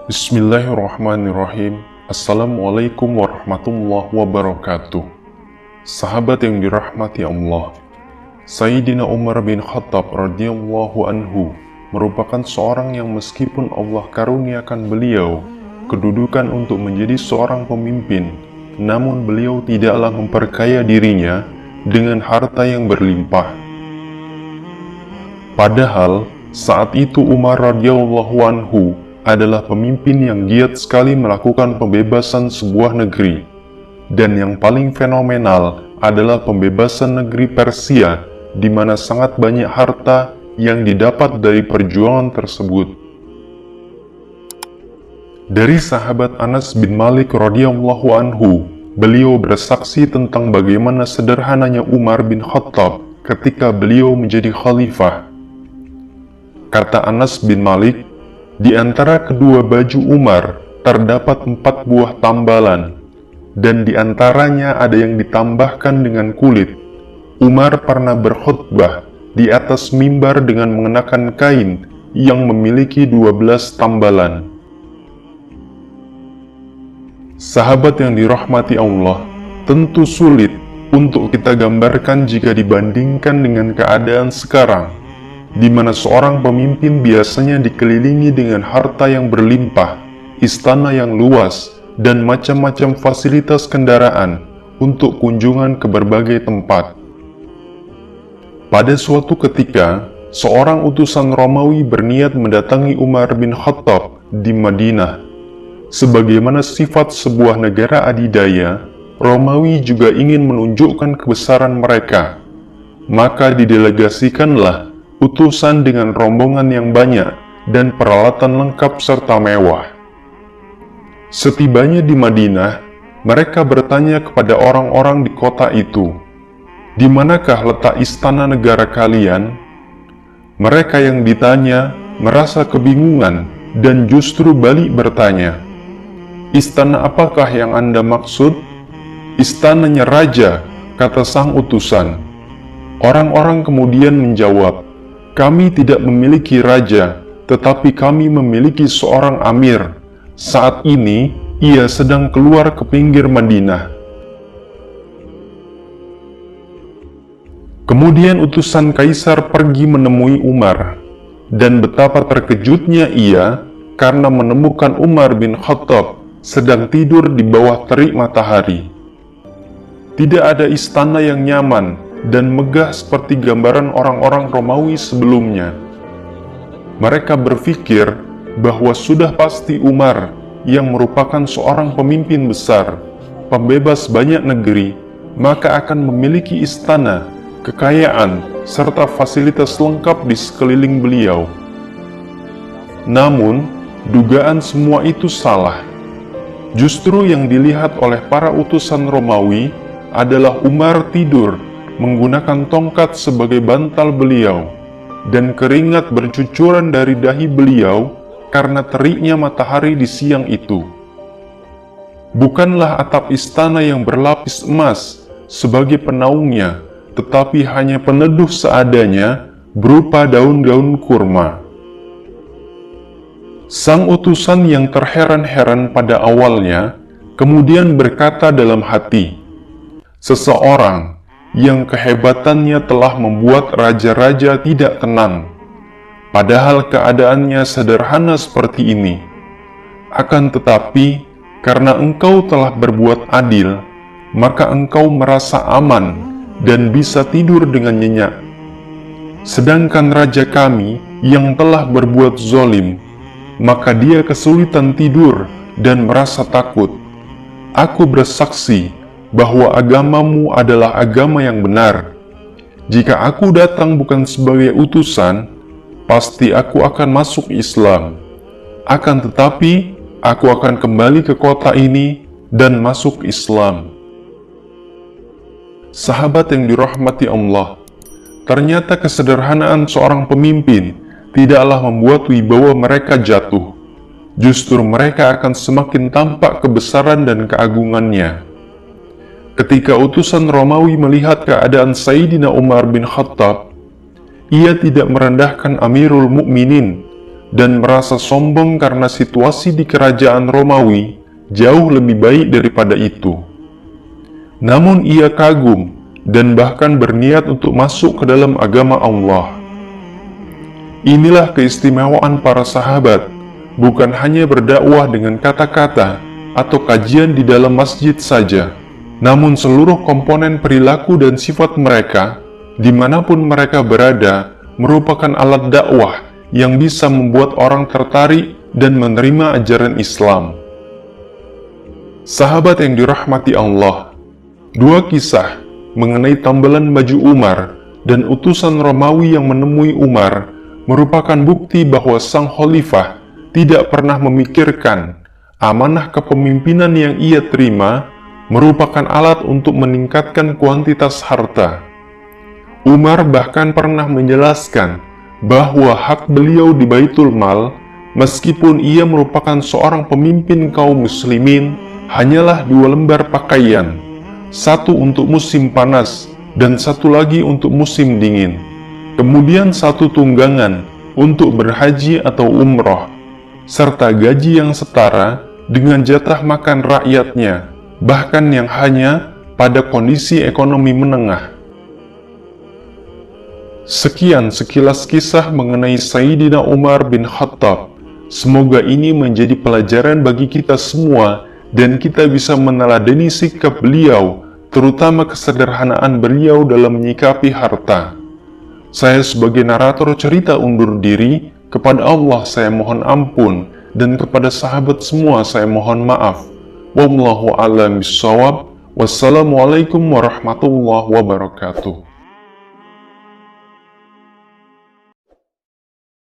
Bismillahirrahmanirrahim. Assalamualaikum warahmatullahi wabarakatuh. Sahabat yang dirahmati Allah, Sayyidina Umar bin Khattab radhiyallahu anhu merupakan seorang yang meskipun Allah karuniakan beliau kedudukan untuk menjadi seorang pemimpin, namun beliau tidaklah memperkaya dirinya dengan harta yang berlimpah. Padahal saat itu Umar radhiyallahu anhu adalah pemimpin yang giat sekali melakukan pembebasan sebuah negeri. Dan yang paling fenomenal adalah pembebasan negeri Persia, di mana sangat banyak harta yang didapat dari perjuangan tersebut. Dari sahabat Anas bin Malik radhiyallahu anhu, beliau bersaksi tentang bagaimana sederhananya Umar bin Khattab ketika beliau menjadi khalifah. Kata Anas bin Malik, di antara kedua baju Umar terdapat 4 buah tambalan, dan di antaranya ada yang ditambahkan dengan kulit. Umar pernah berkhutbah di atas mimbar dengan mengenakan kain yang memiliki 12 tambalan. Sahabat yang dirahmati Allah, tentu sulit untuk kita gambarkan jika dibandingkan dengan keadaan sekarang, di mana seorang pemimpin biasanya dikelilingi dengan harta yang berlimpah, istana yang luas, dan macam-macam fasilitas kendaraan untuk kunjungan ke berbagai tempat. Pada suatu ketika, seorang utusan Romawi berniat mendatangi Umar bin Khattab di Madinah. Sebagaimana sifat sebuah negara adidaya, Romawi juga ingin menunjukkan kebesaran mereka. Maka didelegasikanlah utusan dengan rombongan yang banyak dan peralatan lengkap serta mewah. Setibanya di Madinah, mereka bertanya kepada orang-orang di kota itu, "Di manakah letak istana negara kalian?" Mereka yang ditanya merasa kebingungan dan justru balik bertanya, "Istana apakah yang Anda maksud?" "Istananya raja," kata sang utusan. Orang-orang kemudian menjawab, "Kami tidak memiliki raja, tetapi kami memiliki seorang amir. Saat ini, ia sedang keluar ke pinggir Madinah." Kemudian utusan kaisar pergi menemui Umar, dan betapa terkejutnya ia karena menemukan Umar bin Khattab sedang tidur di bawah terik matahari. Tidak ada istana yang nyaman dan megah seperti gambaran orang-orang Romawi sebelumnya. Mereka berpikir bahwa sudah pasti Umar yang merupakan seorang pemimpin besar, pembebas banyak negeri, maka akan memiliki istana, kekayaan, serta fasilitas lengkap di sekeliling beliau. Namun, dugaan semua itu salah. Justru yang dilihat oleh para utusan Romawi adalah Umar tidur menggunakan tongkat sebagai bantal beliau, dan keringat bercucuran dari dahi beliau karena teriknya matahari di siang itu. Bukanlah atap istana yang berlapis emas sebagai penaungnya, tetapi hanya peneduh seadanya berupa daun-daun kurma. Sang utusan yang terheran-heran pada awalnya kemudian berkata dalam hati, "Seseorang yang kehebatannya telah membuat raja-raja tidak tenang, padahal keadaannya sederhana seperti ini. Akan tetapi, karena engkau telah berbuat adil, maka engkau merasa aman dan bisa tidur dengan nyenyak. Sedangkan raja kami yang telah berbuat zolim, maka dia kesulitan tidur dan merasa takut. Aku bersaksi bahwa agamamu adalah agama yang benar. Jika aku datang bukan sebagai utusan, pasti aku akan masuk Islam. Akan tetapi, aku akan kembali ke kota ini dan masuk Islam." Sahabat yang dirahmati Allah, ternyata kesederhanaan seorang pemimpin tidaklah membuat wibawa mereka jatuh. Justru mereka akan semakin tampak kebesaran dan keagungannya. Ketika utusan Romawi melihat keadaan Sayyidina Umar bin Khattab, ia tidak merendahkan Amirul Mukminin, dan merasa sombong karena situasi di kerajaan Romawi jauh lebih baik daripada itu. Namun ia kagum dan bahkan berniat untuk masuk ke dalam agama Allah. Inilah keistimewaan para sahabat, bukan hanya berdakwah dengan kata-kata atau kajian di dalam masjid saja, namun seluruh komponen perilaku dan sifat mereka, dimanapun mereka berada, merupakan alat dakwah yang bisa membuat orang tertarik dan menerima ajaran Islam. Sahabat yang dirahmati Allah, dua kisah mengenai tambelan baju Umar dan utusan Romawi yang menemui Umar merupakan bukti bahwa sang khalifah tidak pernah memikirkan amanah kepemimpinan yang ia terima merupakan alat untuk meningkatkan kuantitas harta. Umar bahkan pernah menjelaskan bahwa hak beliau di Baitul Mal, meskipun ia merupakan seorang pemimpin kaum muslimin, hanyalah 2 lembar pakaian, satu untuk musim panas dan satu lagi untuk musim dingin, kemudian satu tunggangan untuk berhaji atau umroh, serta gaji yang setara dengan jatah makan rakyatnya, bahkan yang hanya pada kondisi ekonomi menengah. Sekian sekilas kisah mengenai Sayyidina Umar bin Khattab. Semoga ini menjadi pelajaran bagi kita semua dan kita bisa meneladani sikap beliau, terutama kesederhanaan beliau dalam menyikapi harta. Saya sebagai narator cerita undur diri. Kepada Allah saya mohon ampun, dan kepada sahabat semua saya mohon maaf. Wallahu a'lam bishawab. Wassalamualaikum warahmatullahi wabarakatuh.